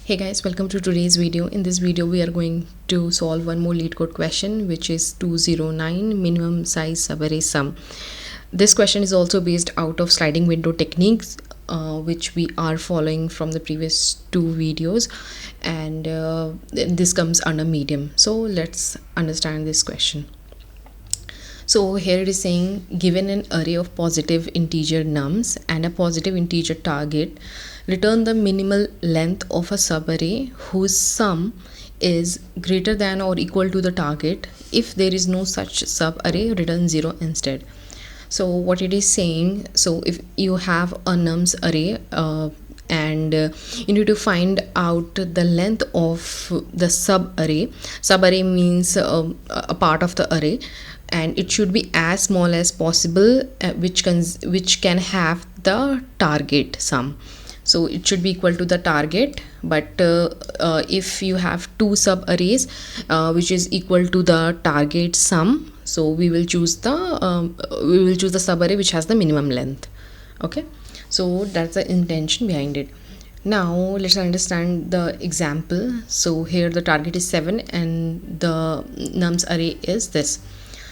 Hey guys, welcome to today's video. In this video we are going to solve one more LeetCode question, which is 209 minimum size subarray sum. This question is also based out of sliding window techniques, which we are following from the previous two videos, and this comes under medium. So let's understand this question. So here it is saying, given an array of positive integer nums and a positive integer target, return the minimal length of a subarray whose sum is greater than or equal to the target. If there is no such subarray, return 0 instead. So what it is saying, so if you have a nums array and you need to find out the length of the subarray. Subarray means a part of the array, and it should be as small as possible, which can have the target sum. So it should be equal to the target, but if you have two subarrays which is equal to the target sum, so we will choose the subarray which has the minimum length. Okay, so that's the intention behind it. Now let's understand the example. So here the target is 7 and the nums array is this.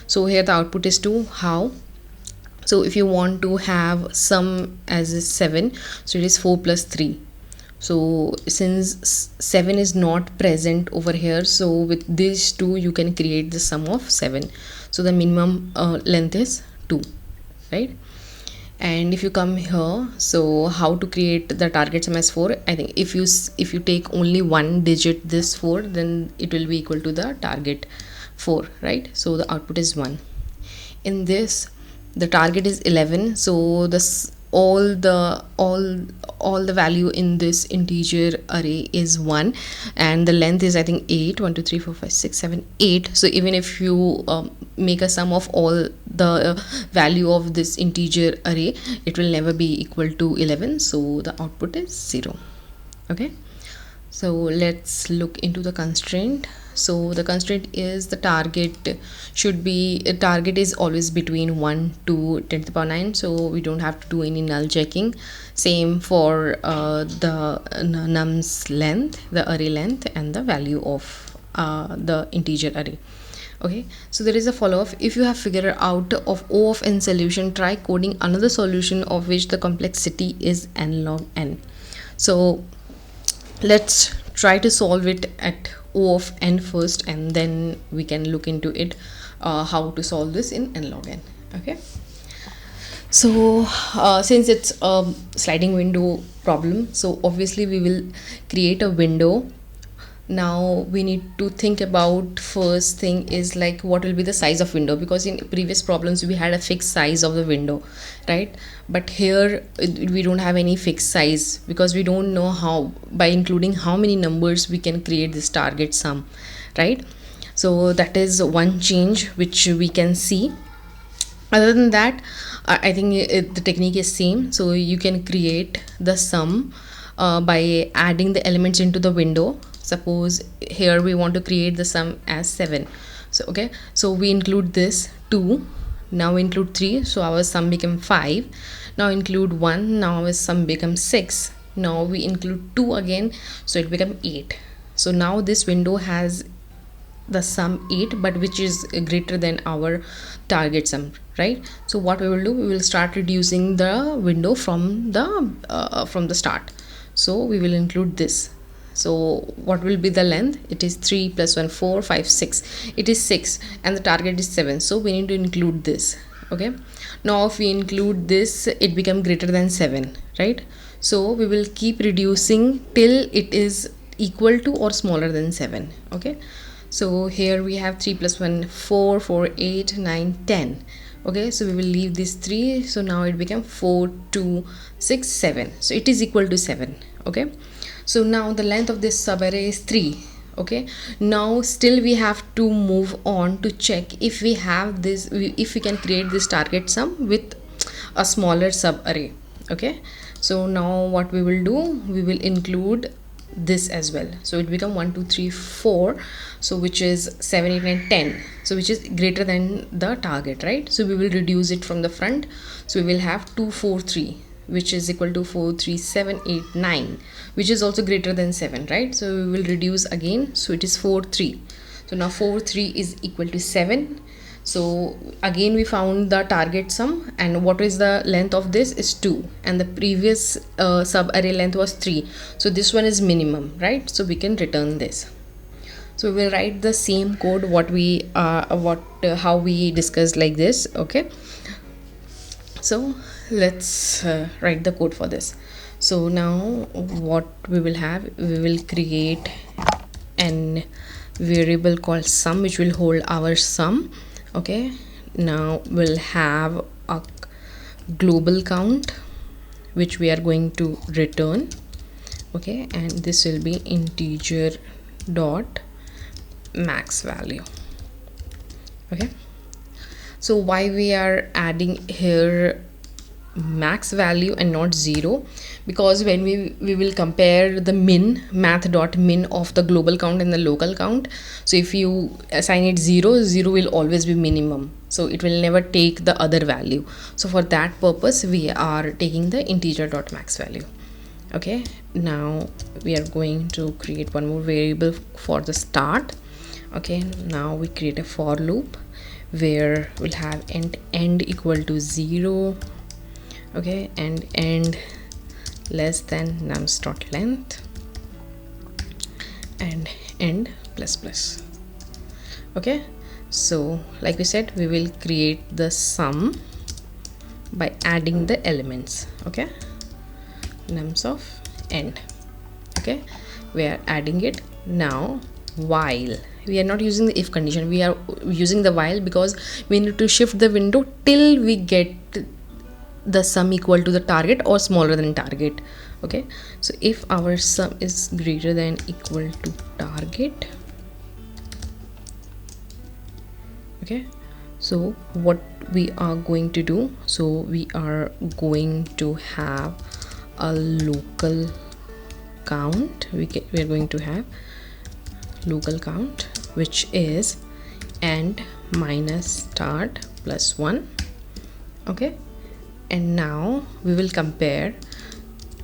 So here the output is 2. How? So if you want to have sum as 7, so it is 4 plus 3. So since 7 is not present over here, so with these two you can create the sum of 7. So the minimum length is 2, right? And if you come here, so how to create the target sum as 4? I think if you take only one digit, this 4, then it will be equal to the target 4, right? So the output is 1. In this, the target is 11, so this all the value in this integer array is 1, and the length is I think 8. 1 2 3 4 5 6 7 8. So even if you make a sum of all the value of this integer array, it will never be equal to 11, so the output is 0. Okay, so let's look into the constraint. So the constraint is the target is always between 1 to 10 to the power 9, so we don't have to do any null checking. Same for the nums length, the array length, and the value of the integer array. Okay, so there is a follow-up. If you have figured out of O of n solution, try coding another solution of which the complexity is n log n. So let's try to solve it at O of n first, and then we can look into it how to solve this in n log n. Okay, so since it's a sliding window problem, so obviously we will create a window. Now we need to think about, first thing is like what will be the size of window, because in previous problems we had a fixed size of the window, right? But here we don't have any fixed size, because we don't know how, by including how many numbers we can create this target sum, right? So that is one change which we can see. Other than that, I think the technique is same. So you can create the sum by adding the elements into the window. Suppose here we want to create the sum as 7. So okay, so we include this 2, now we include 3, so our sum become 5. Now include 1, now our sum becomes 6. Now we include 2 again, so it become 8. So now this window has the sum 8, but which is greater than our target sum, right? So what we will do, we will start reducing the window from the start. So we will include this. So what will be the length? It is 3 plus 1 4 5 6. It is 6 and the target is 7, so we need to include this. Okay, now if we include this, it become greater than 7, right? So we will keep reducing till it is equal to or smaller than 7. Okay, so here we have 3 plus 1 4 4 8 9 10. Okay, so we will leave this 3, so now it became 4 2 6 7, so it is equal to 7. Okay, so now the length of this subarray is 3. Okay, now still we have to move on to check if we have this, if we can create this target sum with a smaller subarray. Okay, so now what we will do, we will include this as well. So it become 1 2 3 4, so which is 7 8 9 10, so which is greater than the target, right? So we will reduce it from the front, so we will have 2 4 3, which is equal to 43789, which is also greater than 7, right? So we will reduce again, so it is 43. So now 43 is equal to 7. So again we found the target sum, and what is the length of this is 2, and the previous sub array length was 3. So this one is minimum, right? So we can return this. So we'll write the same code how we discussed like this. Okay, so let's write the code for this. So now what we will have, we will create an variable called sum, which will hold our sum. Okay, now we'll have a global count which we are going to return. Okay, and this will be integer dot max value. Okay, so why we are adding here max value and not 0? Because when we will compare the math.min of the global count and the local count, so if you assign it 0, 0 will always be minimum, so it will never take the other value. So for that purpose we are taking the integer dot max value. Okay, now we are going to create one more variable for the start. Okay, now we create a for loop where we'll have end equal to 0. Okay, and end less than nums dot length, and end plus plus. Okay, so like we said, we will create the sum by adding the elements. Okay, nums of end. Okay, we are adding it. Now while we are not using the if condition, we are using the while, because we need to shift the window till we get the sum equal to the target or smaller than target. Okay, so if our sum is greater than equal to target, okay, so what we are going to do, so we are going to have a local count. We are going to have local count, which is end minus start plus 1. Okay, and now we will compare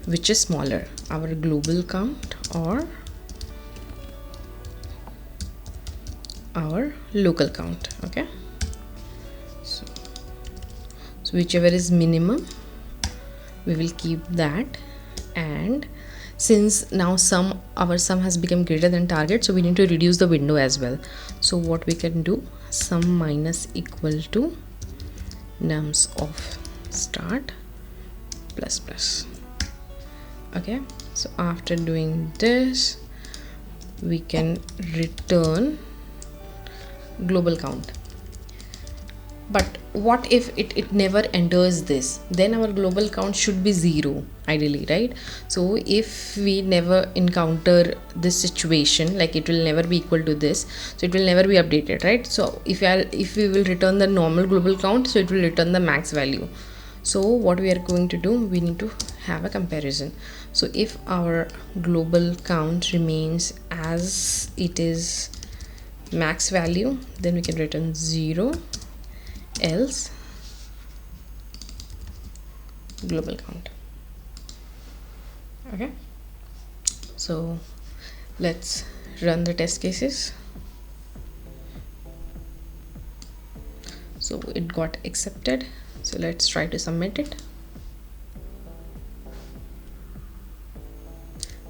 which is smaller, our global count or our local count. Okay, so whichever is minimum we will keep that, and since now our sum has become greater than target, so we need to reduce the window as well. So what we can do, sum minus equal to nums of start plus plus. Okay, so after doing this we can return global count. But what if it never enters this? Then our global count should be 0 ideally, right? So if we never encounter this situation, like it will never be equal to this, so it will never be updated, right? So if we will return the normal global count, so it will return the max value. So what we are going to do, we need to have a comparison. So if our global count remains as it is max value, then we can return 0, else global count. Okay, so let's run the test cases. So it got accepted, so let's try to submit it.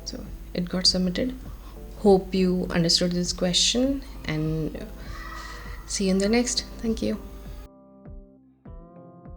So it got submitted. Hope you understood this question, and see you in the next. Thank you.